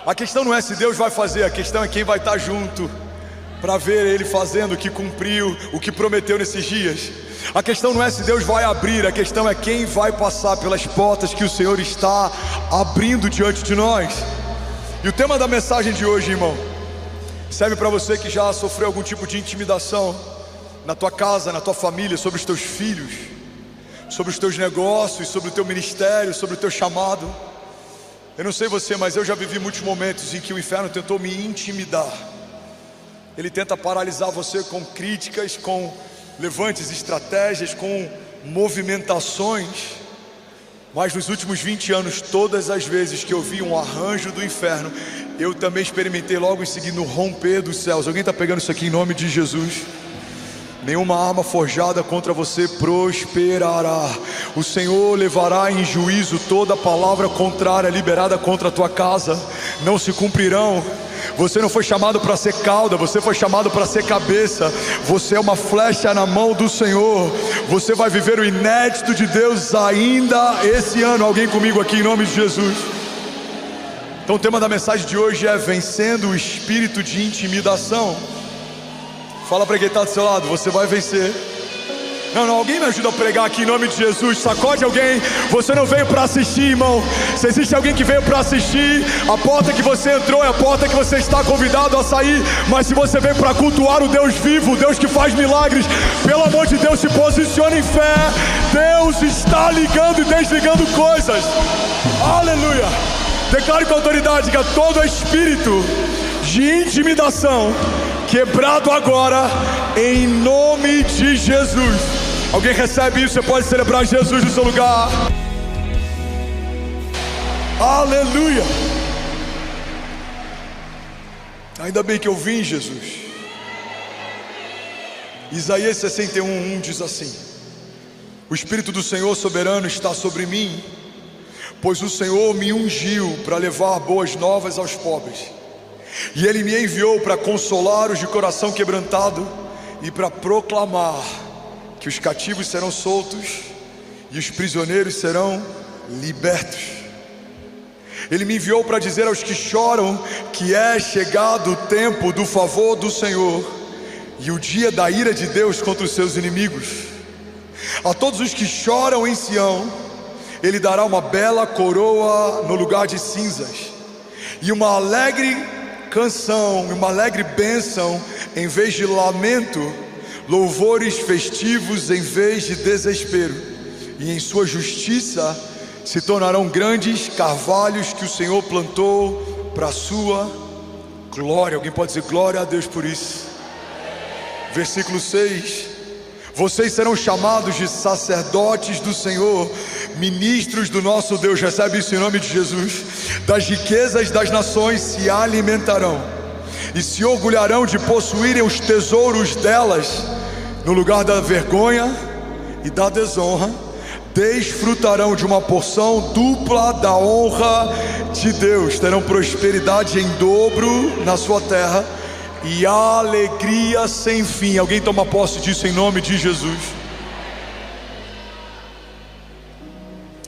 A questão não é se Deus vai fazer, a questão é quem vai estar junto para ver Ele fazendo o que cumpriu, o que prometeu nesses dias. A questão não é se Deus vai abrir, a questão é quem vai passar pelas portas que o Senhor está abrindo diante de nós. E o tema da mensagem de hoje, irmão, serve para você que já sofreu algum tipo de intimidação na tua casa, na tua família, sobre os teus filhos, sobre os teus negócios, sobre o teu ministério, sobre o teu chamado. Eu não sei você, mas eu já vivi muitos momentos em que o inferno tentou me intimidar. Ele tenta paralisar você com críticas, com levantes, estratégias, com movimentações. Mas nos últimos 20 anos, todas as vezes que eu vi um arranjo do inferno, eu também experimentei logo em seguida o romper dos céus. Alguém está pegando isso aqui em nome de Jesus? Nenhuma arma forjada contra você prosperará. O Senhor levará em juízo toda palavra contrária liberada contra a tua casa. Não se cumprirão. Você não foi chamado para ser cauda, você foi chamado para ser cabeça. Você é uma flecha na mão do Senhor. Você vai viver o inédito de Deus ainda esse ano. Alguém comigo aqui em nome de Jesus? Então o tema da mensagem de hoje é vencendo o espírito de intimidação. Fala para quem está do seu lado, você vai vencer. Não, alguém me ajuda a pregar aqui em nome de Jesus. Sacode alguém. Você não veio para assistir, irmão. Se existe alguém que veio para assistir, a porta que você entrou é a porta que você está convidado a sair. Mas se você veio para cultuar o Deus vivo, o Deus que faz milagres, pelo amor de Deus, se posicione em fé. Deus está ligando e desligando coisas. Aleluia. Declare com autoridade que todo espírito de intimidação quebrado agora em nome de Jesus. Alguém recebe isso? Você pode celebrar Jesus no seu lugar. Aleluia. Ainda bem que eu vim, Jesus. Isaías 61:1 diz assim: o Espírito do Senhor soberano está sobre mim, pois o Senhor me ungiu para levar boas novas aos pobres. E Ele me enviou para consolar os de coração quebrantado e para proclamar que os cativos serão soltos e os prisioneiros serão libertos. Ele me enviou para dizer aos que choram que é chegado o tempo do favor do Senhor e o dia da ira de Deus contra os seus inimigos. A todos os que choram em Sião, Ele dará uma bela coroa no lugar de cinzas e uma alegre canção, uma alegre bênção em vez de lamento, louvores festivos em vez de desespero, e em sua justiça se tornarão grandes carvalhos que o Senhor plantou para a sua glória. Alguém pode dizer glória a Deus por isso? Versículo 6: vocês serão chamados de sacerdotes do Senhor, ministros do nosso Deus. Recebe isso em nome de Jesus. Das riquezas das nações se alimentarão e se orgulharão de possuírem os tesouros delas. No lugar da vergonha e da desonra, desfrutarão de uma porção dupla da honra de Deus. Terão prosperidade em dobro na sua terra e alegria sem fim. Alguém toma posse disso em nome de Jesus.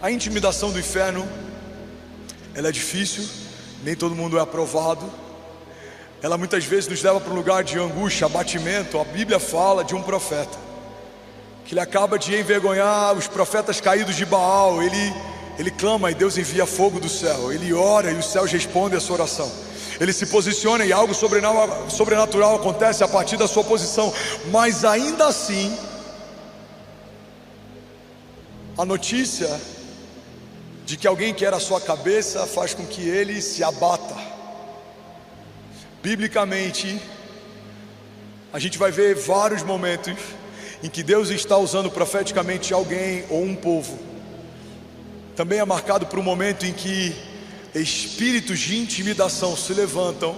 A intimidação do inferno, ela é difícil, nem todo mundo é aprovado. Ela muitas vezes nos leva para um lugar de angústia, abatimento. A Bíblia fala de um profeta que ele acaba de envergonhar os profetas caídos de Baal. Ele clama e Deus envia fogo do céu. Ele ora e os céus respondem a sua oração. Ele se posiciona e algo sobrenatural acontece a partir da sua posição. Mas ainda assim, a notícia de que alguém que era a sua cabeça faz com que ele se abata. Biblicamente, a gente vai ver vários momentos em que Deus está usando profeticamente alguém ou um povo. Também é marcado por um momento em que espíritos de intimidação se levantam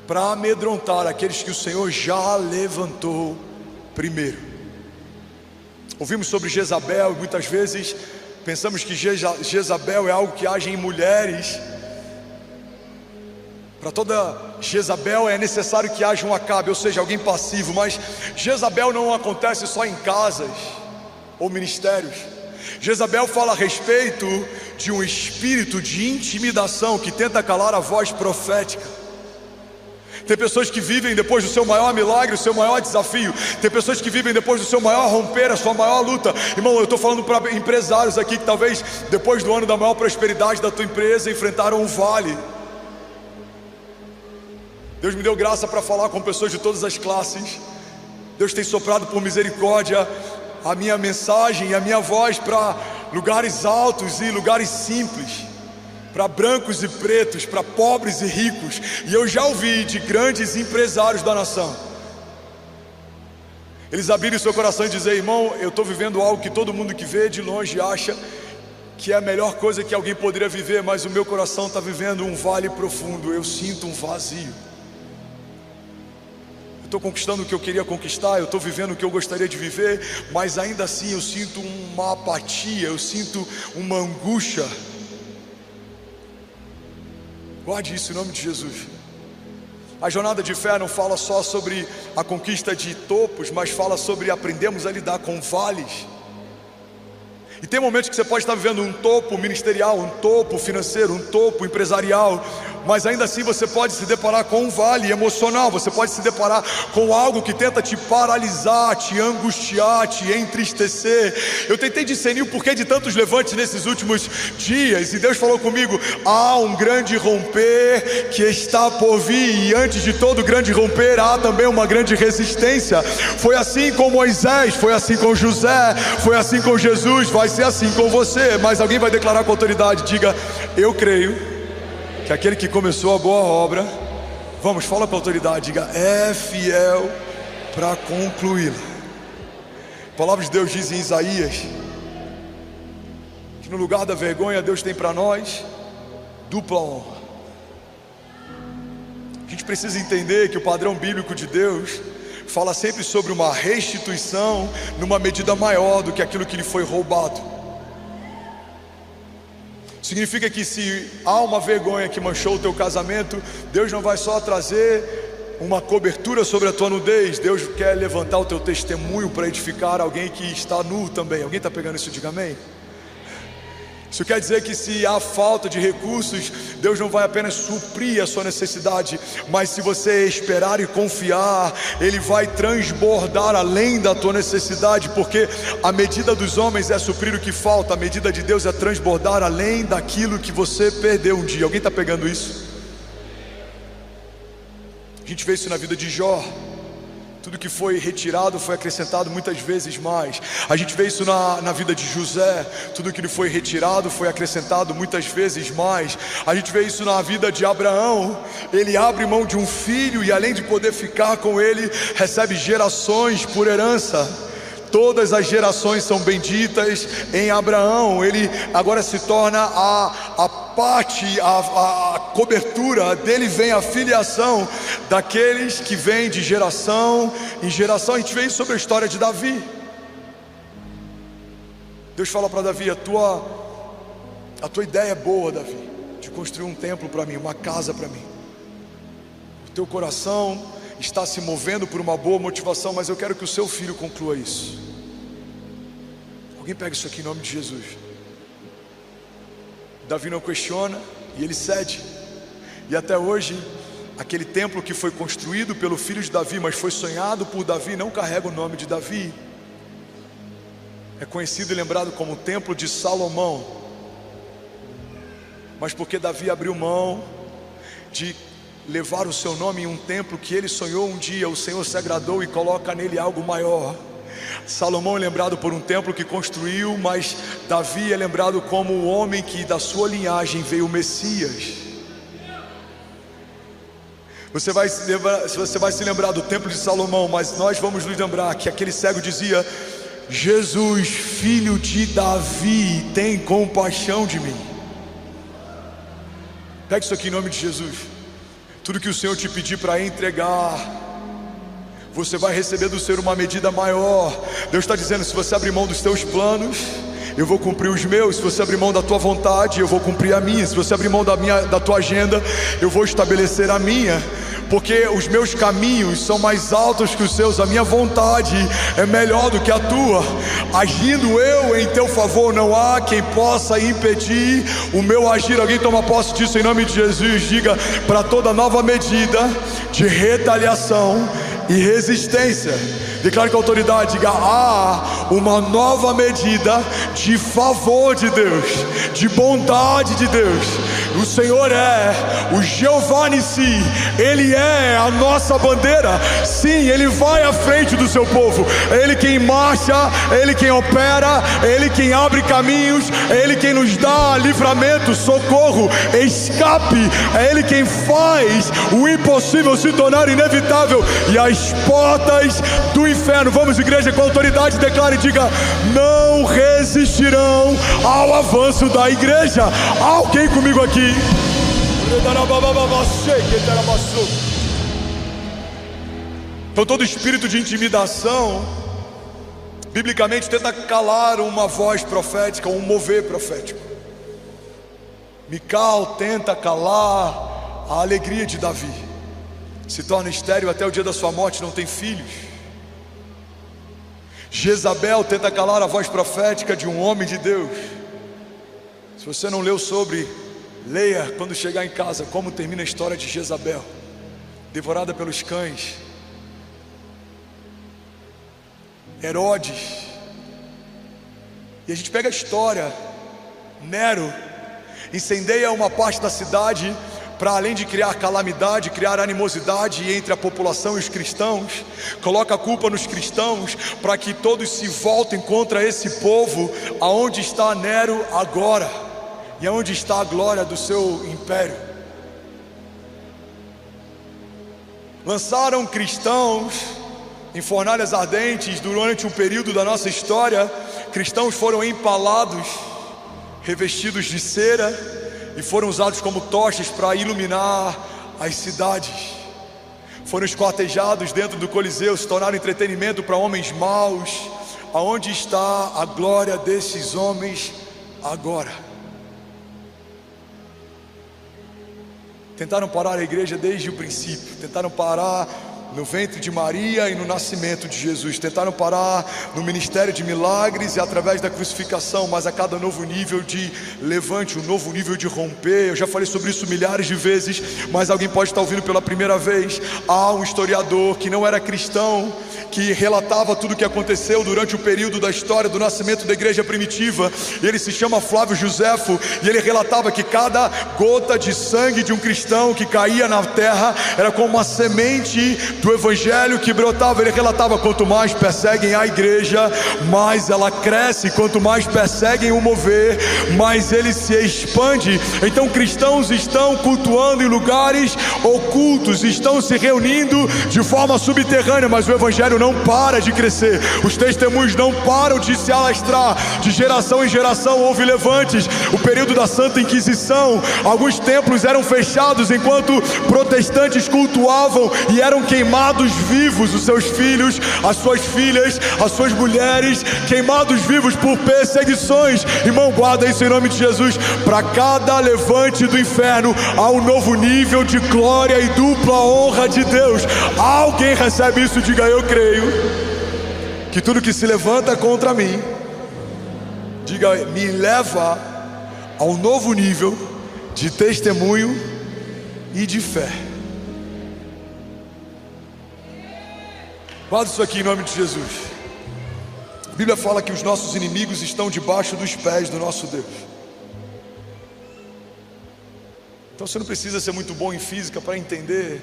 para amedrontar aqueles que o Senhor já levantou primeiro. Ouvimos sobre Jezabel e muitas vezes pensamos que Jezabel é algo que age em mulheres. Para toda Jezabel é necessário que haja um Acabe, ou seja, alguém passivo. Mas Jezabel não acontece só em casas ou ministérios. Jezabel fala a respeito de um espírito de intimidação que tenta calar a voz profética. Tem pessoas que vivem depois do seu maior milagre, o seu maior desafio. Tem pessoas que vivem depois do seu maior romper, a sua maior luta. Irmão, eu estou falando para empresários aqui que talvez depois do ano da maior prosperidade da tua empresa enfrentaram um vale. Deus me deu graça para falar com pessoas de todas as classes. Deus tem soprado por misericórdia a minha mensagem e a minha voz para lugares altos e lugares simples, para brancos e pretos, para pobres e ricos. E eu já ouvi de grandes empresários da nação, eles abrirem seu coração e dizer: irmão, eu estou vivendo algo que todo mundo que vê de longe acha que é a melhor coisa que alguém poderia viver, mas o meu coração está vivendo um vale profundo, eu sinto um vazio. Estou conquistando o que eu queria conquistar, eu estou vivendo o que eu gostaria de viver, mas ainda assim eu sinto uma apatia, eu sinto uma angústia. Guarde isso em nome de Jesus. A jornada de fé não fala só sobre a conquista de topos, mas fala sobre aprendermos a lidar com vales. E tem momentos que você pode estar vivendo um topo ministerial, um topo financeiro, um topo empresarial, mas ainda assim você pode se deparar com um vale emocional. Você pode se deparar com algo que tenta te paralisar, te angustiar, te entristecer. Eu tentei discernir o porquê de tantos levantes nesses últimos dias, e Deus falou comigo: há um grande romper que está por vir, e antes de todo grande romper há também uma grande resistência. Foi assim com Moisés, foi assim com José, foi assim com Jesus, vai ser assim com você. Mas alguém vai declarar com autoridade, diga: eu creio que aquele que começou a boa obra, vamos, fala com autoridade, diga: é fiel para concluí-la. A palavra de Deus diz em Isaías que no lugar da vergonha Deus tem para nós dupla honra. A gente precisa entender que o padrão bíblico de Deus fala sempre sobre uma restituição numa medida maior do que aquilo que lhe foi roubado. Significa que se há uma vergonha que manchou o teu casamento, Deus não vai só trazer uma cobertura sobre a tua nudez, Deus quer levantar o teu testemunho para edificar alguém que está nu também. Alguém está pegando isso? Diga amém. Isso quer dizer que se há falta de recursos, Deus não vai apenas suprir a sua necessidade, mas se você esperar e confiar, Ele vai transbordar além da tua necessidade, porque a medida dos homens é suprir o que falta, a medida de Deus é transbordar além daquilo que você perdeu um dia. Alguém está pegando isso? A gente vê isso na vida de Jó. Tudo que foi retirado foi acrescentado muitas vezes mais. A gente vê isso na vida de José. Tudo que lhe foi retirado foi acrescentado muitas vezes mais. A gente vê isso na vida de Abraão. Ele abre mão de um filho e, além de poder ficar com ele, recebe gerações por herança. Todas as gerações são benditas em Abraão. Ele agora se torna a parte, a cobertura dele, vem a filiação daqueles que vêm de geração em geração. A gente vê isso sobre a história de Davi. Deus fala para Davi: a tua ideia é boa, Davi, de construir um templo para mim, uma casa para mim. O teu coração está se movendo por uma boa motivação, mas eu quero que o seu filho conclua isso. Alguém pega isso aqui em nome de Jesus. Davi não questiona e ele cede. E até hoje, aquele templo que foi construído pelo filho de Davi, mas foi sonhado por Davi, não carrega o nome de Davi. É conhecido e lembrado como o templo de Salomão. Mas porque Davi abriu mão de levar o seu nome em um templo que ele sonhou um dia, o Senhor se agradou e coloca nele algo maior. Salomão é lembrado por um templo que construiu, mas Davi é lembrado como o homem que da sua linhagem veio o Messias. Você vai se lembrar do templo de Salomão, mas nós vamos nos lembrar que aquele cego dizia: Jesus, filho de Davi, tem compaixão de mim. Pega isso aqui em nome de Jesus. Tudo que o Senhor te pedir para entregar, você vai receber do Senhor uma medida maior. Deus está dizendo: se você abrir mão dos teus planos, eu vou cumprir os meus. Se você abrir mão da tua vontade, eu vou cumprir a minha. Se você abrir mão da tua agenda, eu vou estabelecer a minha. porque os meus caminhos são mais altos que os seus, a minha vontade é melhor do que a tua. Agindo eu em teu favor, não há quem possa impedir o meu agir. Alguém toma posse disso em nome de Jesus. Diga: para toda nova medida de retaliação e resistência, declare com autoridade, diga: há uma nova medida de favor de Deus, de bondade de Deus. O Senhor é o Jeová Nissi, Ele é a nossa bandeira. Sim, Ele vai à frente do seu povo, é Ele quem marcha, é Ele quem opera, é Ele quem abre caminhos, é Ele quem nos dá livramento, socorro, escape, é Ele quem faz o impossível se tornar inevitável e as portas do inferno, vamos igreja com autoridade, declare e diga: não resistirão ao avanço da igreja. Alguém comigo aqui? Então todo espírito de intimidação, biblicamente, tenta calar uma voz profética, um mover profético. Mical tenta calar a alegria de Davi, se torna estéril até o dia da sua morte, não tem filhos. Jezabel tenta calar a voz profética de um homem de Deus. Se você não leu sobre, leia quando chegar em casa como termina a história de Jezabel, devorada pelos cães. Herodes. E a gente pega a história. Nero incendeia uma parte da cidade para, além de criar calamidade, criar animosidade entre a população e os cristãos, coloca a culpa nos cristãos para que todos se voltem contra esse povo. Aonde está Nero agora? E aonde está a glória do seu império? Lançaram cristãos em fornalhas ardentes durante um período da nossa história. Cristãos foram empalados, revestidos de cera, e foram usados como tochas para iluminar as cidades. Foram esquartejados dentro do Coliseu, se tornaram entretenimento para homens maus. Aonde está a glória desses homens agora? Tentaram parar a igreja desde o princípio, tentaram parar no ventre de Maria e no nascimento de Jesus, tentaram parar no ministério de milagres e através da crucificação, mas a cada novo nível de levante, um novo nível de romper. Eu já falei sobre isso milhares de vezes, mas alguém pode estar ouvindo pela primeira vez. Há um historiador que não era cristão, que relatava tudo o que aconteceu durante o período da história do nascimento da igreja primitiva. Ele se chama Flávio Josefo, e ele relatava que cada gota de sangue de um cristão que caía na terra era como uma semente do evangelho que brotava. Ele relatava: quanto mais perseguem a igreja, mais ela cresce. Quanto mais perseguem o mover, mais ele se expande. Então cristãos estão cultuando em lugares ocultos, estão se reunindo de forma subterrânea, mas o evangelho não para de crescer, os testemunhos não param de se alastrar. De geração em geração houve levantes. O período da Santa Inquisição, alguns templos eram fechados enquanto protestantes cultuavam e eram queimados vivos os seus filhos, as suas filhas, as suas mulheres, queimados vivos por perseguições. Irmão, guarda isso em nome de Jesus. Para cada levante do inferno há um novo nível de glória e dupla honra de Deus. Alguém recebe isso? Diga: eu creio que tudo que se levanta contra mim, diga, me leva a um novo nível de testemunho e de fé. Guarda isso aqui em nome de Jesus. A Bíblia fala que os nossos inimigos estão debaixo dos pés do nosso Deus. Então você não precisa ser muito bom em física para entender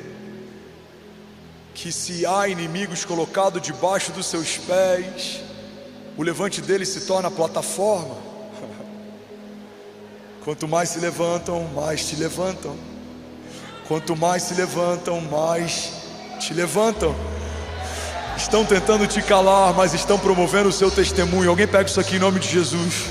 que se há inimigos colocados debaixo dos seus pés, o levante deles se torna plataforma. Quanto mais se levantam, mais te levantam. Quanto mais se levantam, mais te levantam. Estão tentando te calar, mas estão promovendo o seu testemunho. Alguém pega isso aqui em nome de Jesus.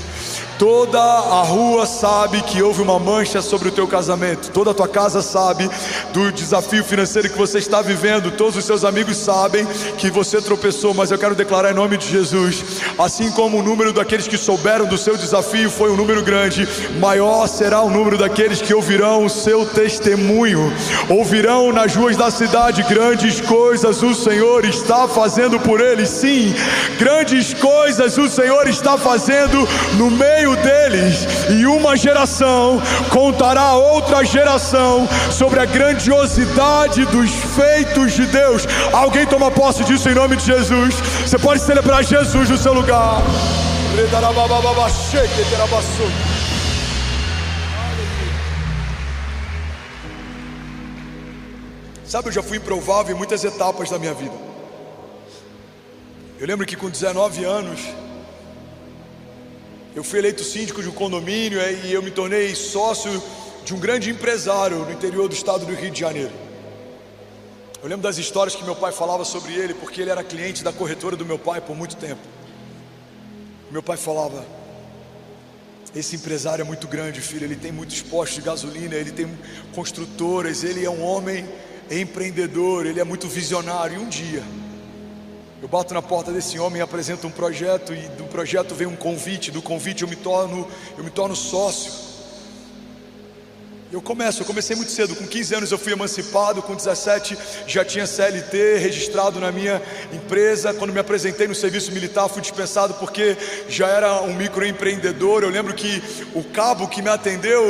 Toda a rua sabe que houve uma mancha sobre o teu casamento. Toda a tua casa sabe do desafio financeiro que você está vivendo. Todos os seus amigos sabem que você tropeçou. Mas eu quero declarar em nome de Jesus, assim como o número daqueles que souberam do seu desafio foi um número grande, maior será o número daqueles que ouvirão o seu testemunho. ouvirão nas ruas da cidade: grandes coisas o Senhor está fazendo por eles. Sim, grandes coisas o Senhor está fazendo no meio deles, e uma geração contará a outra geração sobre a grandiosidade dos feitos de Deus. Alguém toma posse disso em nome de Jesus. Você pode celebrar Jesus no seu lugar. Sabe, eu já fui improvável em muitas etapas da minha vida. Eu lembro que com 19 anos eu fui eleito síndico de um condomínio e eu me tornei sócio de um grande empresário no interior do estado do Rio de Janeiro. Eu lembro das histórias que meu pai falava sobre ele, porque ele era cliente da corretora do meu pai por muito tempo. Meu pai falava: esse empresário é muito grande, filho, ele tem muitos postos de gasolina, ele tem construtoras, ele é um homem empreendedor, ele é muito visionário. E um dia eu bato na porta desse homem e apresento um projeto, e do projeto vem um convite, do convite eu me torno sócio. Eu comecei muito cedo. Com 15 anos eu fui emancipado, com 17 já tinha CLT registrado na minha empresa. Quando me apresentei no serviço militar, fui dispensado porque já era um microempreendedor. Eu lembro que o cabo que me atendeu,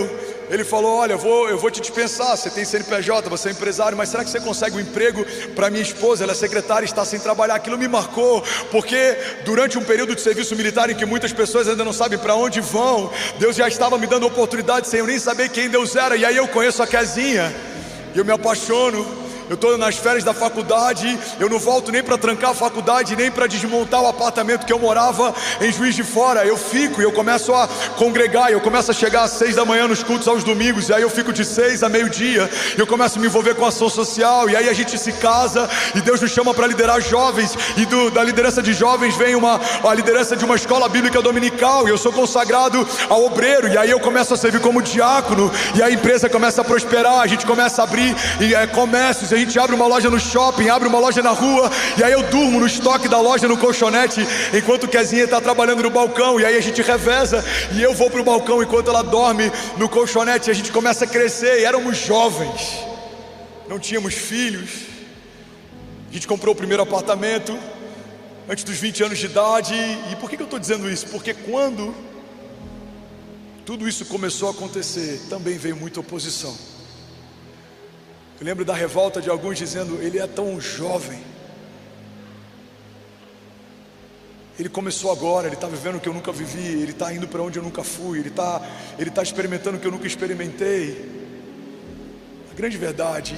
ele falou: olha, eu vou te dispensar, você tem CNPJ, você é empresário, mas será que você consegue um emprego para minha esposa? Ela é secretária e está sem trabalhar. Aquilo me marcou, porque durante um período de serviço militar em que muitas pessoas ainda não sabem para onde vão, Deus já estava me dando oportunidade sem eu nem saber quem Deus era. E aí eu conheço a Kezinha e eu me apaixono. Eu estou nas férias da faculdade, eu não volto nem para trancar a faculdade, nem para desmontar o apartamento que eu morava em Juiz de Fora. Eu fico e eu começo a congregar, eu começo a chegar às 6 da manhã nos cultos aos domingos, e aí eu fico de 6 a meio-dia, eu começo a me envolver com a ação social, e aí a gente se casa, e Deus nos chama para liderar jovens, e da liderança de jovens vem a liderança de uma escola bíblica dominical, e eu sou consagrado ao obreiro, e aí eu começo a servir como diácono, e a empresa começa a prosperar, a gente começa a abrir comércios, a gente abre uma loja no shopping, abre uma loja na rua, e aí eu durmo no estoque da loja no colchonete, enquanto o Kezinha está trabalhando no balcão, e aí a gente reveza, e eu vou para o balcão enquanto ela dorme no colchonete, e a gente começa a crescer, e éramos jovens, não tínhamos filhos, a gente comprou o primeiro apartamento, antes dos 20 anos de idade, e por que eu estou dizendo isso? Porque quando tudo isso começou a acontecer, também veio muita oposição. Eu lembro da revolta de alguns dizendo: ele é tão jovem, ele começou agora, ele está vivendo o que eu nunca vivi, ele está indo para onde eu nunca fui, ele está experimentando o que eu nunca experimentei. A grande verdade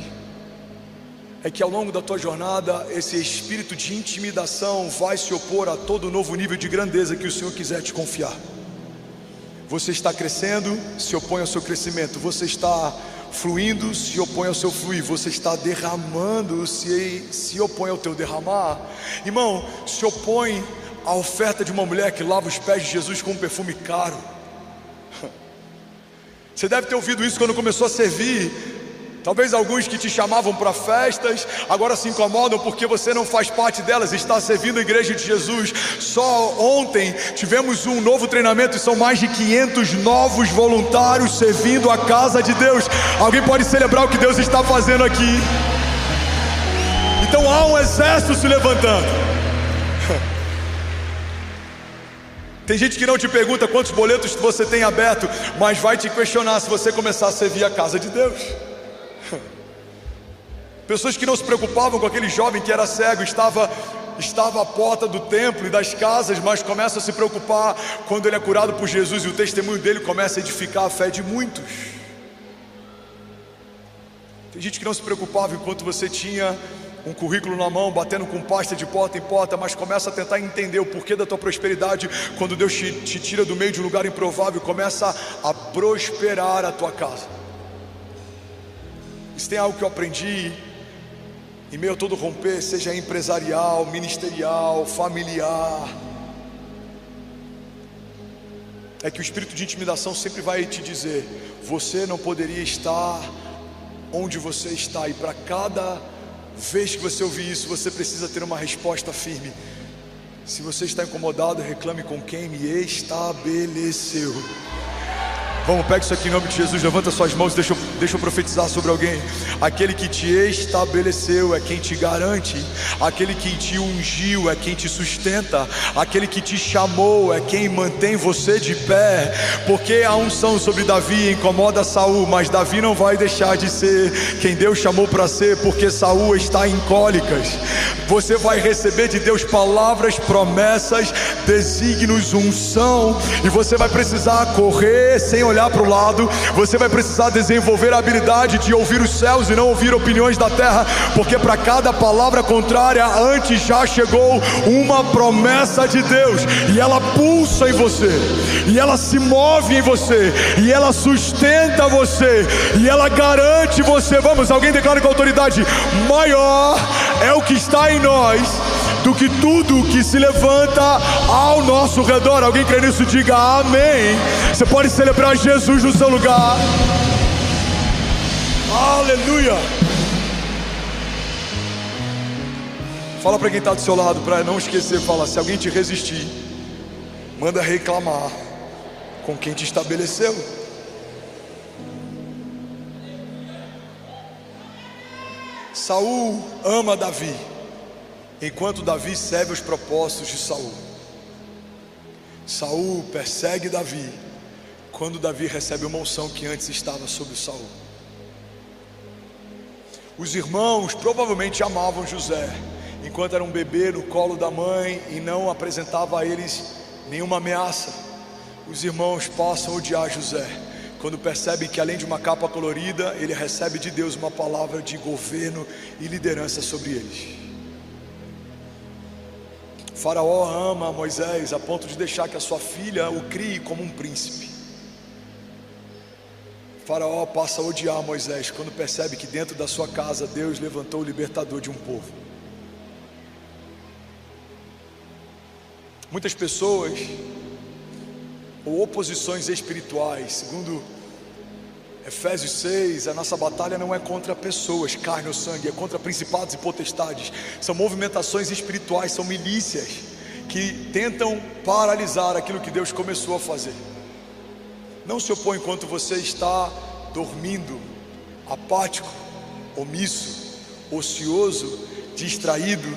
é que ao longo da tua jornada, esse espírito de intimidação vai se opor a todo novo nível de grandeza que o Senhor quiser te confiar. Você está crescendo, se opõe ao seu crescimento. Você está fluindo, se opõe ao seu fluir. Você está derramando, se opõe ao teu derramar. Irmão, se opõe à oferta de uma mulher que lava os pés de Jesus com um perfume caro. Você deve ter ouvido isso quando começou a servir. Talvez alguns que te chamavam para festas agora se incomodam porque você não faz parte delas, está servindo a igreja de Jesus. Só ontem tivemos um novo treinamento e são mais de 500 novos voluntários servindo a casa de Deus. Alguém pode celebrar o que Deus está fazendo aqui? Então há um exército se levantando. Tem gente que não te pergunta quantos boletos você tem aberto, mas vai te questionar se você começar a servir a casa de Deus. Pessoas que não se preocupavam com aquele jovem que era cego, estava à porta do templo e das casas, mas começa a se preocupar quando ele é curado por Jesus, e o testemunho dele começa a edificar a fé de muitos. Tem gente que não se preocupava enquanto você tinha um currículo na mão, batendo com pasta de porta em porta, mas começa a tentar entender o porquê da tua prosperidade. Quando Deus te tira do meio de um lugar improvável, começa a prosperar a tua casa. Se tem algo que eu aprendi em meio a todo romper, seja empresarial, ministerial, familiar, é que o espírito de intimidação sempre vai te dizer: você não poderia estar onde você está. E para cada vez que você ouvir isso, você precisa ter uma resposta firme. Se você está incomodado, reclame com quem me estabeleceu. Vamos, pega isso aqui em nome de Jesus, levanta suas mãos, deixa eu profetizar sobre alguém. Aquele que te estabeleceu é quem te garante, aquele que te ungiu é quem te sustenta, aquele que te chamou é quem mantém você de pé. Porque a unção sobre Davi incomoda Saul, mas Davi não vai deixar de ser quem Deus chamou para ser, porque Saul está em cólicas. Você vai receber de Deus palavras, promessas, desígnios, unção, e você vai precisar correr sem olhar para o lado. Você vai precisar desenvolver a habilidade de ouvir os céus e não ouvir opiniões da terra, porque para cada palavra contrária antes já chegou uma promessa de Deus, e ela pulsa em você, e ela se move em você, e ela sustenta você, e ela garante você. Vamos, alguém declara com autoridade: maior é o que está em nós do que tudo que se levanta ao nosso redor. Alguém crê nisso? Diga amém. Você pode celebrar Jesus no seu lugar. Aleluia. Fala para quem está do seu lado, para não esquecer. Fala: se alguém te resistir, manda reclamar com quem te estabeleceu. Saul ama Davi, enquanto Davi serve os propósitos de Saul. Saul persegue Davi quando Davi recebe uma unção que antes estava sobre Saul. Os irmãos provavelmente amavam José enquanto era um bebê no colo da mãe e não apresentava a eles nenhuma ameaça. Os irmãos passam a odiar José quando percebem que, além de uma capa colorida, ele recebe de Deus uma palavra de governo e liderança sobre eles. Faraó ama Moisés a ponto de deixar que a sua filha o crie como um príncipe. Faraó passa a odiar Moisés quando percebe que dentro da sua casa Deus levantou o libertador de um povo. Muitas pessoas, ou oposições espirituais, segundo Efésios 6, a nossa batalha não é contra pessoas, carne ou sangue, é contra principados e potestades. São movimentações espirituais, são milícias que tentam paralisar aquilo que Deus começou a fazer. Não se opõe enquanto você está dormindo, apático, omisso, ocioso, distraído,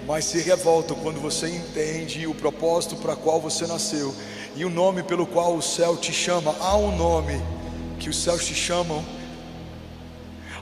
mas se revoltam quando você entende o propósito para qual você nasceu e o nome pelo qual o céu te chama. Há um nome que os céus te chamam.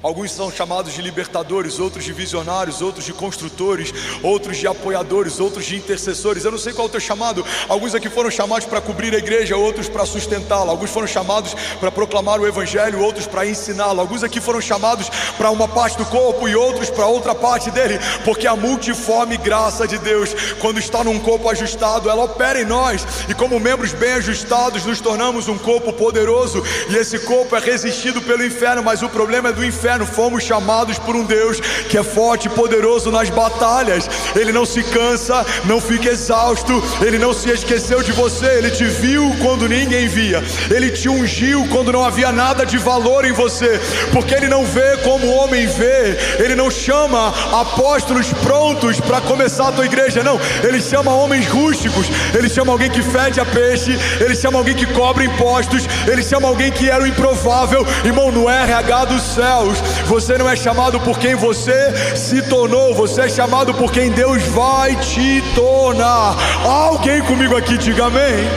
Alguns são chamados de libertadores, outros de visionários, outros de construtores, outros de apoiadores, outros de intercessores. Eu não sei qual é o teu chamado. Alguns aqui foram chamados para cobrir a igreja, outros para sustentá-la. Alguns foram chamados para proclamar o evangelho, outros para ensiná-lo. Alguns aqui foram chamados para uma parte do corpo e outros para outra parte dele, porque a multiforme graça de Deus, quando está num corpo ajustado, ela opera em nós, e como membros bem ajustados nos tornamos um corpo poderoso, e esse corpo é resistido pelo inferno, mas o problema é do inferno. Fomos chamados por um Deus que é forte e poderoso nas batalhas. Ele não se cansa, não fica exausto, ele não se esqueceu de você. Ele te viu quando ninguém via, ele te ungiu quando não havia nada de valor em você, porque ele não vê como o homem vê. Ele não chama apóstolos prontos para começar a tua igreja, não. Ele chama homens rústicos, ele chama alguém que fede a peixe, ele chama alguém que cobra impostos, ele chama alguém que era o improvável. Irmão, no RH dos céus, você não é chamado por quem você se tornou, você é chamado por quem Deus vai te tornar. Alguém comigo aqui, diga amém.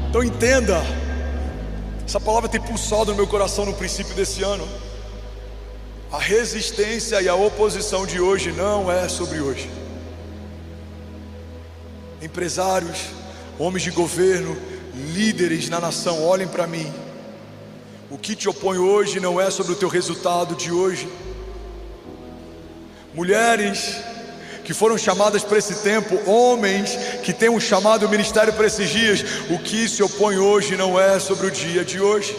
Então entenda, essa palavra tem pulsado no meu coração no princípio desse ano. A resistência e a oposição de hoje não é sobre hoje. Empresários, homens de governo, líderes na nação, olhem para mim. O que te opõe hoje não é sobre o teu resultado de hoje. Mulheres que foram chamadas para esse tempo, homens que têm um chamado ministério para esses dias, o que se opõe hoje não é sobre o dia de hoje.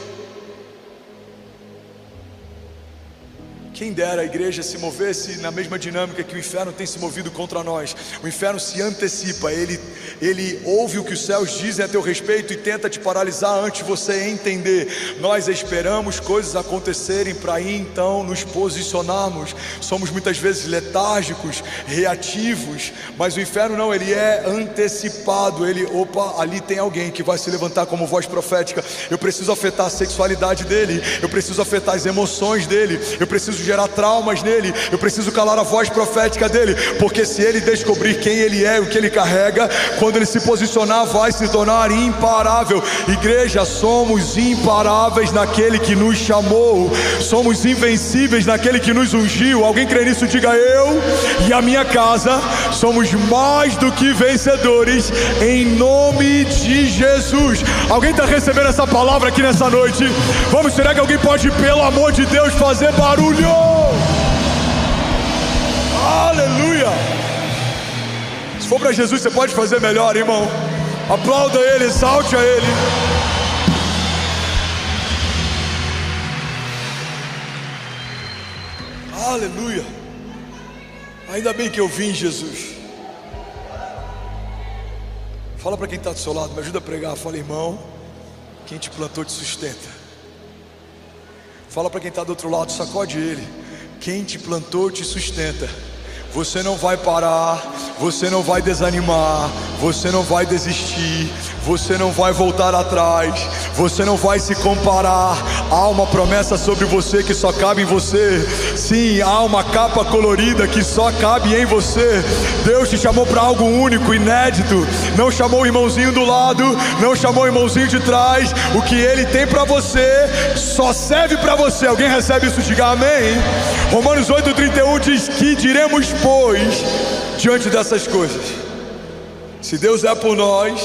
Quem dera a igreja se movesse na mesma dinâmica que o inferno tem se movido contra nós. O inferno se antecipa, ele ouve o que os céus dizem a teu respeito e tenta te paralisar antes de você entender. Nós esperamos coisas acontecerem para aí então nos posicionarmos. Somos muitas vezes letárgicos, reativos, mas o inferno não, ele é antecipado. Ali tem alguém que vai se levantar como voz profética. Eu preciso afetar a sexualidade dele, eu preciso afetar as emoções dele, eu preciso gerar traumas nele, eu preciso calar a voz profética dele, porque se ele descobrir quem ele é e o que ele carrega, quando ele se posicionar vai se tornar imparável. Igreja, somos imparáveis naquele que nos chamou, somos invencíveis naquele que nos ungiu. Alguém crê nisso? Diga: eu e a minha casa somos mais do que vencedores em nome de Jesus. Alguém está recebendo essa palavra aqui nessa noite? Vamos, será que alguém pode, pelo amor de Deus, fazer barulho? Aleluia! Se for para Jesus, você pode fazer melhor, irmão. Aplauda ele, exalte a ele. Aleluia! Ainda bem que eu vim, Jesus. Fala para quem está do seu lado, me ajuda a pregar. Fala: irmão, quem te plantou te sustenta. Fala para quem está do outro lado, sacode ele. Quem te plantou te sustenta. Você não vai parar, você não vai desanimar, você não vai desistir, você não vai voltar atrás, você não vai se comparar. Há uma promessa sobre você que só cabe em você. Sim, há uma capa colorida que só cabe em você. Deus te chamou para algo único, inédito. Não chamou o irmãozinho do lado, não chamou o irmãozinho de trás. O que Ele tem para você só serve para você. Alguém recebe isso? Diga amém. Romanos 8:31 diz: que diremos, pois, diante dessas coisas? Se Deus é por nós,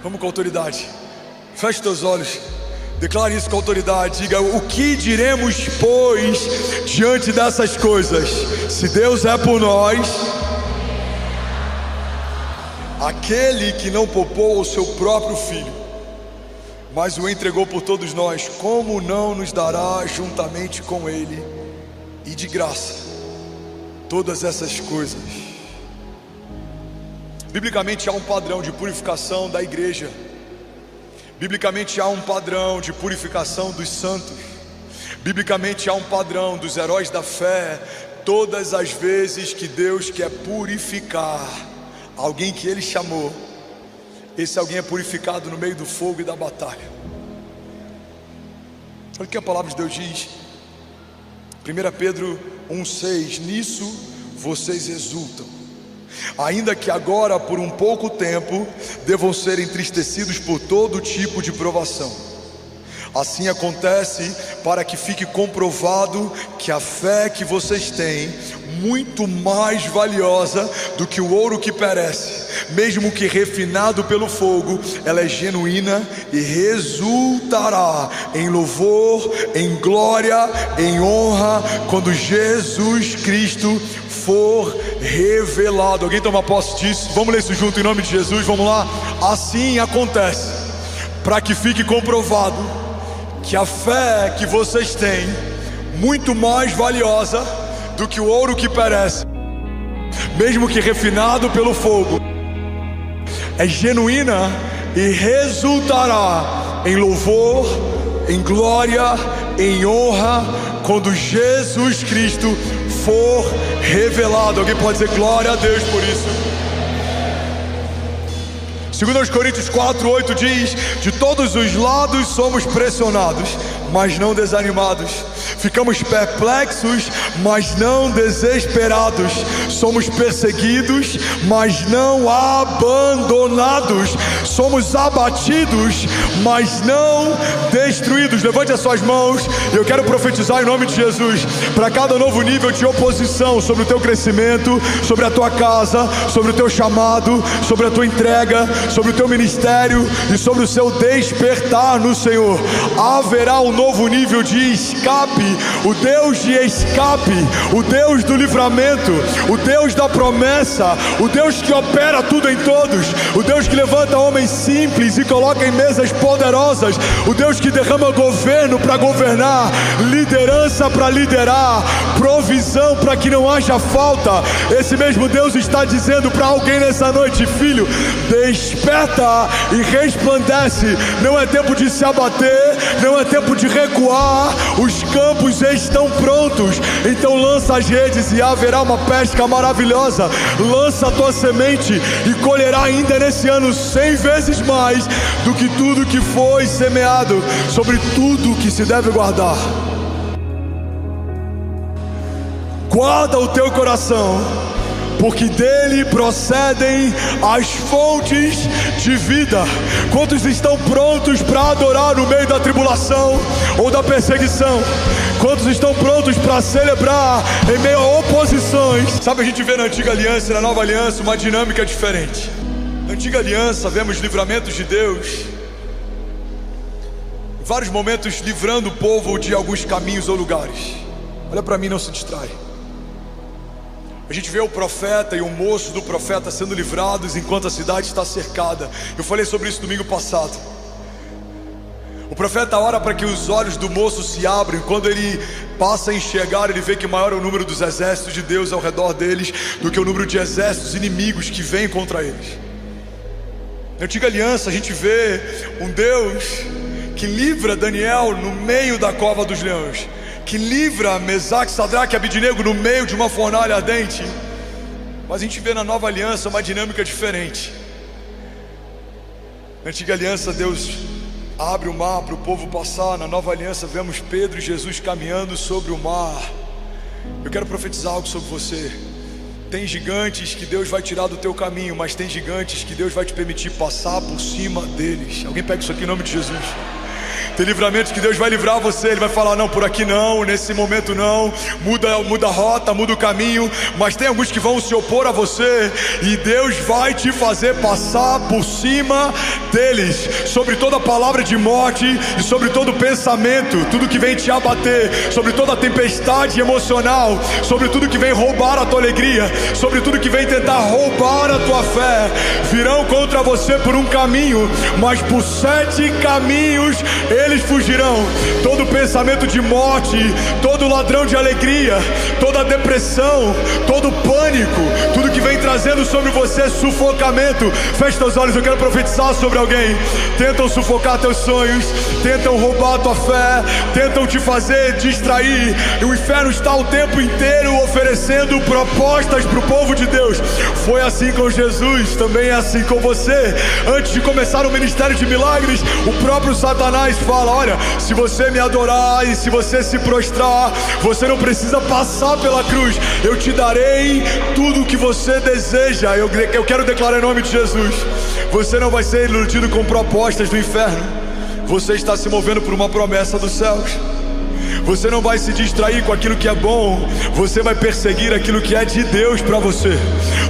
vamos com autoridade. Feche teus olhos, declare isso com autoridade. Diga: o que diremos, pois, diante dessas coisas? Se Deus é por nós, aquele que não poupou o seu próprio filho, mas o entregou por todos nós, como não nos dará juntamente com ele e de graça todas essas coisas? Biblicamente há um padrão de purificação da igreja. Biblicamente há um padrão de purificação dos santos. Biblicamente há um padrão dos heróis da fé. Todas as vezes que Deus quer purificar alguém que Ele chamou, esse alguém é purificado no meio do fogo e da batalha. Olha o que a palavra de Deus diz. 1 Pedro 1,6: nisso vocês exultam, ainda que agora por um pouco tempo devam ser entristecidos por todo tipo de provação. Assim acontece para que fique comprovado que a fé que vocês têm, muito mais valiosa do que o ouro que perece, mesmo que refinado pelo fogo, ela é genuína e resultará em louvor, em glória, em honra, quando Jesus Cristo for revelado. Alguém toma posse disso? Vamos ler isso junto em nome de Jesus, vamos lá. Assim acontece para que fique comprovado que a fé que vocês têm, muito mais valiosa do que o ouro que perece, mesmo que refinado pelo fogo, é genuína e resultará em louvor, em glória, em honra, quando Jesus Cristo for revelado. Alguém pode dizer glória a Deus por isso? 2 Coríntios 4:8 diz: de todos os lados somos pressionados, mas não desanimados. Ficamos perplexos, mas não desesperados. Somos perseguidos, mas não abandonados. Somos abatidos, mas não destruídos. Levante as suas mãos. Eu quero profetizar em nome de Jesus para cada novo nível de oposição sobre o teu crescimento, sobre a tua casa, sobre o teu chamado, sobre a tua entrega, sobre o teu ministério e sobre o seu despertar no Senhor. Haverá um novo nível de escape o Deus de escape, o Deus do livramento, o Deus da promessa, o Deus que opera tudo em todos, o Deus que levanta homens simples e coloca em mesas poderosas, o Deus que derrama governo para governar, liderança para liderar, provisão para que não haja falta. Esse mesmo Deus está dizendo para alguém nessa noite: filho, desperta e resplandece. Não é tempo de se abater, não é tempo de recuar, os campos estão prontos. Então lança as redes e haverá uma pesca maravilhosa. Lança a tua semente e colherá ainda nesse ano 100 vezes mais do que tudo que foi semeado, sobre tudo que se deve guardar. Guarda o teu coração, porque dele procedem as fontes de vida. Quantos estão prontos para adorar no meio da tribulação ou da perseguição? Quantos estão prontos para celebrar em meio a oposições? Sabe, a gente vê na antiga aliança e na nova aliança uma dinâmica diferente. Na antiga aliança vemos livramentos de Deus, em vários momentos livrando o povo de alguns caminhos ou lugares. Olha para mim, não se distrai. A gente vê o profeta e o moço do profeta sendo livrados enquanto a cidade está cercada. Eu falei sobre isso domingo passado. O profeta ora para que os olhos do moço se abram. Quando ele passa a enxergar, ele vê que maior é o número dos exércitos de Deus ao redor deles do que o número de exércitos inimigos que vêm contra eles. Na antiga aliança a gente vê um Deus que livra Daniel no meio da cova dos leões, que livra Mesaque, Sadraque e Abidnego no meio de uma fornalha ardente. Mas a gente vê na nova aliança uma dinâmica diferente. Na antiga aliança Deus abre o mar para o povo passar. Na nova aliança vemos Pedro e Jesus caminhando sobre o mar. Eu quero profetizar algo sobre você. Tem gigantes que Deus vai tirar do teu caminho, mas tem gigantes que Deus vai te permitir passar por cima deles. Alguém pega isso aqui em nome de Jesus. Tem livramentos que Deus vai livrar você. Ele vai falar: não, por aqui não, nesse momento não. Muda a rota, muda o caminho. Mas tem alguns que vão se opor a você, e Deus vai te fazer passar por cima deles. Sobre toda palavra de morte e sobre todo pensamento, tudo que vem te abater, sobre toda tempestade emocional, sobre tudo que vem roubar a tua alegria, sobre tudo que vem tentar roubar a tua fé. Virão contra você por um caminho, mas por 7 caminhos eles fugirão. Todo pensamento de morte, todo ladrão de alegria, toda depressão, todo pânico, tudo que vem trazendo sobre você sufocamento. Feche teus olhos, eu quero profetizar sobre alguém. Tentam sufocar teus sonhos, tentam roubar a tua fé, tentam te fazer distrair, e o inferno está o tempo inteiro oferecendo propostas para o povo de Deus. Foi assim com Jesus, também é assim com você. Antes de começar o ministério de milagres, o próprio Satanás fala: olha, se você me adorar e se você se prostrar, você não precisa passar pela cruz. Eu te darei tudo o que você deseja. Eu quero declarar em nome de Jesus: você não vai ser iludido com propostas do inferno. Você está se movendo por uma promessa dos céus. Você não vai se distrair com aquilo que é bom. Você vai perseguir aquilo que é de Deus para você.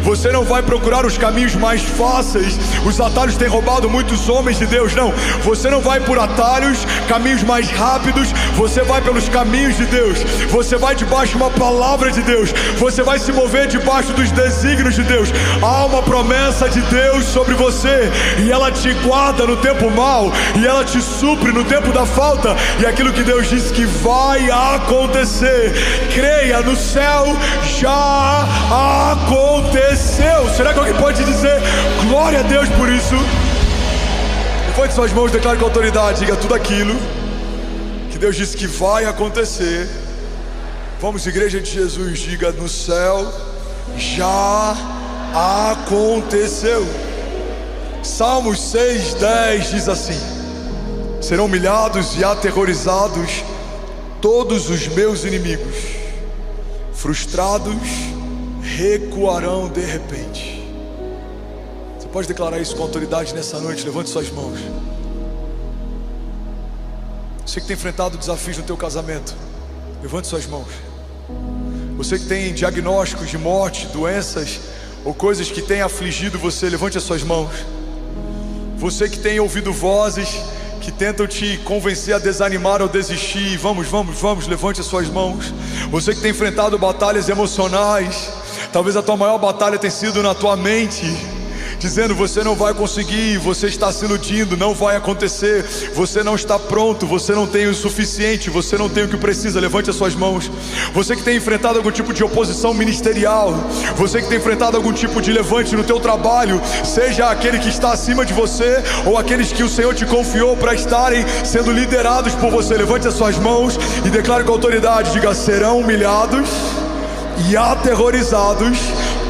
Você não vai procurar os caminhos mais fáceis. Os atalhos têm roubado muitos homens de Deus. Não, você não vai por atalhos, caminhos mais rápidos. Você vai pelos caminhos de Deus. Você vai debaixo de uma palavra de Deus. Você vai se mover debaixo dos desígnios de Deus. Há uma promessa de Deus sobre você, e ela te guarda no tempo mau, e ela te supre no tempo da falta. E aquilo que Deus disse que vai acontecer, creia, no céu já aconteceu. Será que alguém pode dizer glória a Deus por isso? Levante suas mãos, declare com autoridade, diga tudo aquilo que Deus disse que vai acontecer. Vamos, igreja de Jesus, diga: no céu já aconteceu. Salmos 6:10 diz assim: serão humilhados e aterrorizados todos os meus inimigos, frustrados recuarão de repente. Você pode declarar isso com autoridade nessa noite? Levante suas mãos. Você que tem enfrentado desafios no teu casamento, levante suas mãos. Você que tem diagnósticos de morte, doenças ou coisas que têm afligido você, levante as suas mãos. Você que tem ouvido vozes que tentam te convencer a desanimar ou desistir. Vamos, levante as suas mãos. Você que tem enfrentado batalhas emocionais, talvez a tua maior batalha tenha sido na tua mente, dizendo: você não vai conseguir, você está se iludindo, não vai acontecer, você não está pronto, você não tem o suficiente, você não tem o que precisa. Levante as suas mãos. Você que tem enfrentado algum tipo de oposição ministerial, você que tem enfrentado algum tipo de levante no teu trabalho, seja aquele que está acima de você ou aqueles que o Senhor te confiou para estarem sendo liderados por você, levante as suas mãos e declare com autoridade, diga: serão humilhados e aterrorizados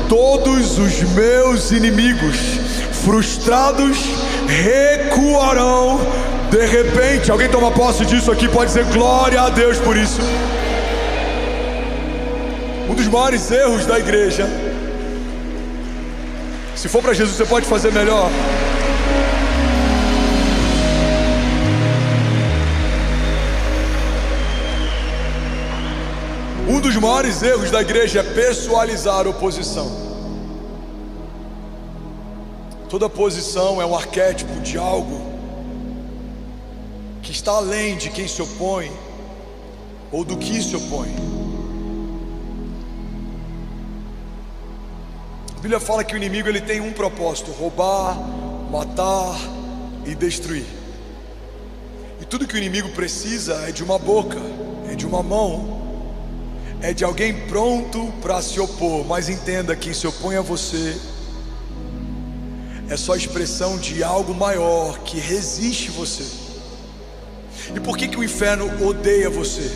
todos os meus inimigos, frustrados recuarão de repente. Alguém toma posse disso aqui, pode dizer glória a Deus por isso. Um dos maiores erros da igreja, se for para Jesus você pode fazer melhor. Um dos maiores erros da igreja é pessoalizar a oposição. Toda posição é um arquétipo de algo que está além de quem se opõe ou do que se opõe. A Bíblia fala que o inimigo ele tem um propósito: roubar, matar e destruir. E tudo que o inimigo precisa é de uma boca, é de uma mão, é de alguém pronto para se opor. Mas entenda, quem se opõe a você é só expressão de algo maior que resiste você. E por que o inferno odeia você?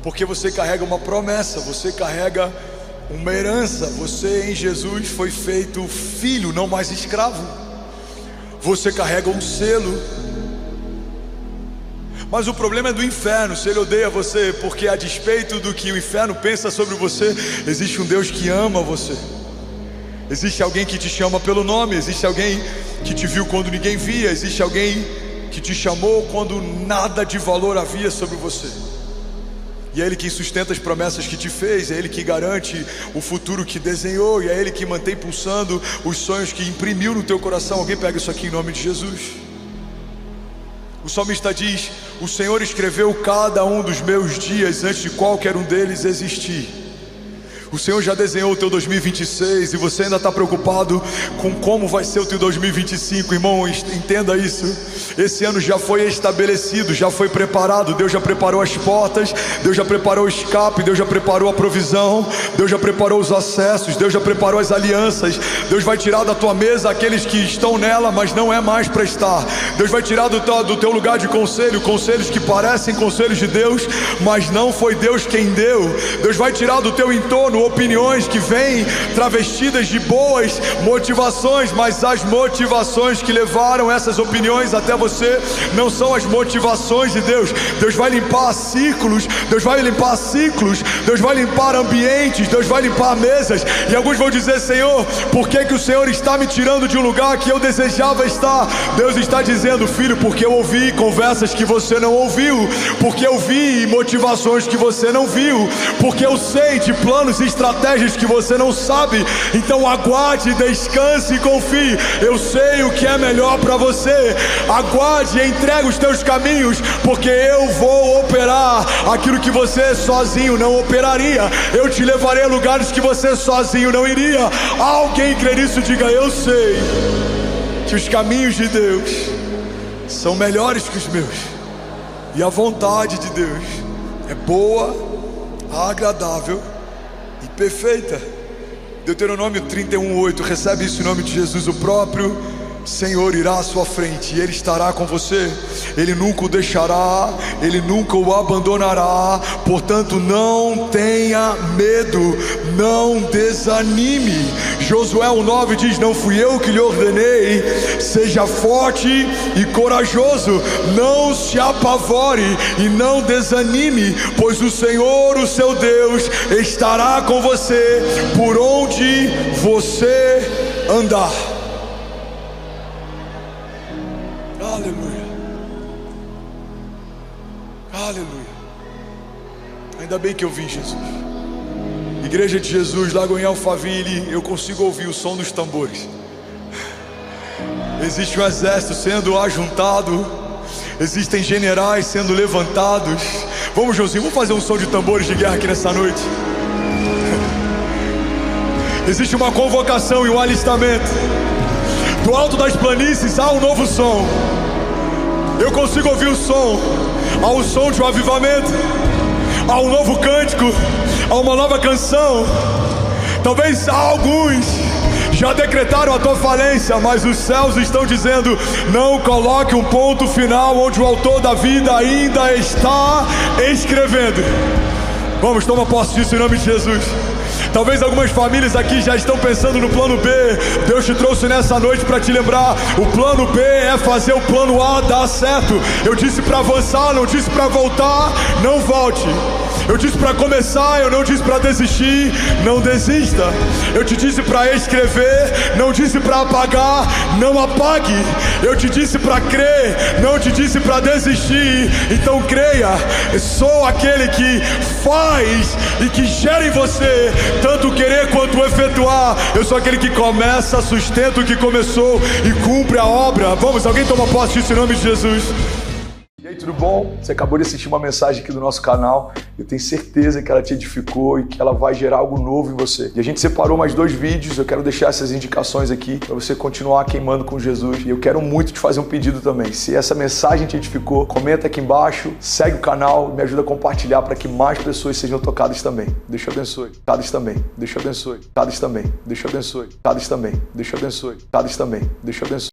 Porque você carrega uma promessa, você carrega uma herança. Você em Jesus foi feito filho, não mais escravo. Você carrega um selo. Mas o problema é do inferno, se ele odeia você, porque a despeito do que o inferno pensa sobre você, existe um Deus que ama você. Existe alguém que te chama pelo nome, existe alguém que te viu quando ninguém via, existe alguém que te chamou quando nada de valor havia sobre você. E é Ele quem sustenta as promessas que te fez, é Ele que garante o futuro que desenhou, e é Ele que mantém pulsando os sonhos que imprimiu no teu coração. Alguém pega isso aqui em nome de Jesus. O salmista diz: o Senhor escreveu cada um dos meus dias antes de qualquer um deles existir. O Senhor já desenhou o teu 2026 e você ainda está preocupado com como vai ser o teu 2025. Irmão, entenda isso. Esse ano já foi estabelecido, já foi preparado. Deus já preparou as portas, Deus já preparou o escape, Deus já preparou a provisão, Deus já preparou os acessos, Deus já preparou as alianças. Deus vai tirar da tua mesa aqueles que estão nela, mas não é mais para estar. Deus vai tirar do teu lugar de conselho, conselhos que parecem conselhos de Deus, mas não foi Deus quem deu. Deus vai tirar do teu entorno opiniões que vêm travestidas de boas motivações, mas as motivações que levaram essas opiniões até você não são as motivações de Deus. Deus vai limpar ciclos, Deus vai limpar ciclos, Deus vai limpar ambientes, Deus vai limpar mesas. E alguns vão dizer: Senhor, por que o Senhor está me tirando de um lugar que eu desejava estar? Deus está dizendo: filho, porque eu ouvi conversas que você não ouviu, porque eu vi motivações que você não viu, porque eu sei de planos e estratégias que você não sabe. Então aguarde, descanse e confie. Eu sei o que é melhor para você. Aguarde e entregue os teus caminhos, porque eu vou operar aquilo que você sozinho não operaria. Eu te levarei a lugares que você sozinho não iria. Alguém crê nisso? Diga: eu sei que os caminhos de Deus são melhores que os meus, e a vontade de Deus é boa, agradável e perfeita. Deuteronômio 31:8, recebe isso em nome de Jesus. O próprio Senhor irá à sua frente, e Ele estará com você. Ele nunca o deixará, Ele nunca o abandonará. Portanto, não tenha medo, não desanime. Josué 1:9 diz: não fui eu que lhe ordenei, seja forte e corajoso, não se apavore e não desanime, pois o Senhor, o seu Deus, estará com você por onde você andar. Aleluia, aleluia. Ainda bem que eu vi Jesus. Igreja de Jesus, Lagoinha Alphaville, eu consigo ouvir o som dos tambores. Existe um exército sendo ajuntado, existem generais sendo levantados. Vamos, Joãozinho, vamos fazer um som de tambores de guerra aqui nessa noite. Existe uma convocação e um alistamento. Do alto das planícies há um novo som. Eu consigo ouvir o som. Há o som de um avivamento, há um novo cântico, há uma nova canção. Talvez alguns já decretaram a tua falência, mas os céus estão dizendo: não coloque um ponto final onde o autor da vida ainda está escrevendo. Vamos, toma posse disso em nome de Jesus. Talvez algumas famílias aqui já estão pensando no plano B. Deus te trouxe nessa noite para te lembrar: o plano B é fazer o plano A dar certo. Eu disse para avançar, não disse para voltar. Não volte. Eu disse para começar, eu não disse para desistir. Não desista. Eu te disse para escrever, não disse para apagar. Não apague. Eu te disse para crer, não te disse para desistir. Então creia. Eu sou aquele que faz e que gera em você tanto querer quanto efetuar. Eu sou aquele que começa, sustenta o que começou e cumpre a obra. Vamos, alguém toma posse disso em nome de Jesus. E aí, tudo bom? Você acabou de assistir uma mensagem aqui do nosso canal. Eu tenho certeza que ela te edificou e que ela vai gerar algo novo em você. E a gente separou mais 2 vídeos. Eu quero deixar essas indicações aqui para você continuar queimando com Jesus. E eu quero muito te fazer um pedido também. Se essa mensagem te edificou, comenta aqui embaixo, segue o canal e me ajuda a compartilhar para que mais pessoas sejam tocadas também. Deus te abençoe. Tocadas também. Deus te abençoe. Tocadas também. Deus te abençoe. Tocadas também. Deus te abençoe. Tocadas também. Deus te abençoe.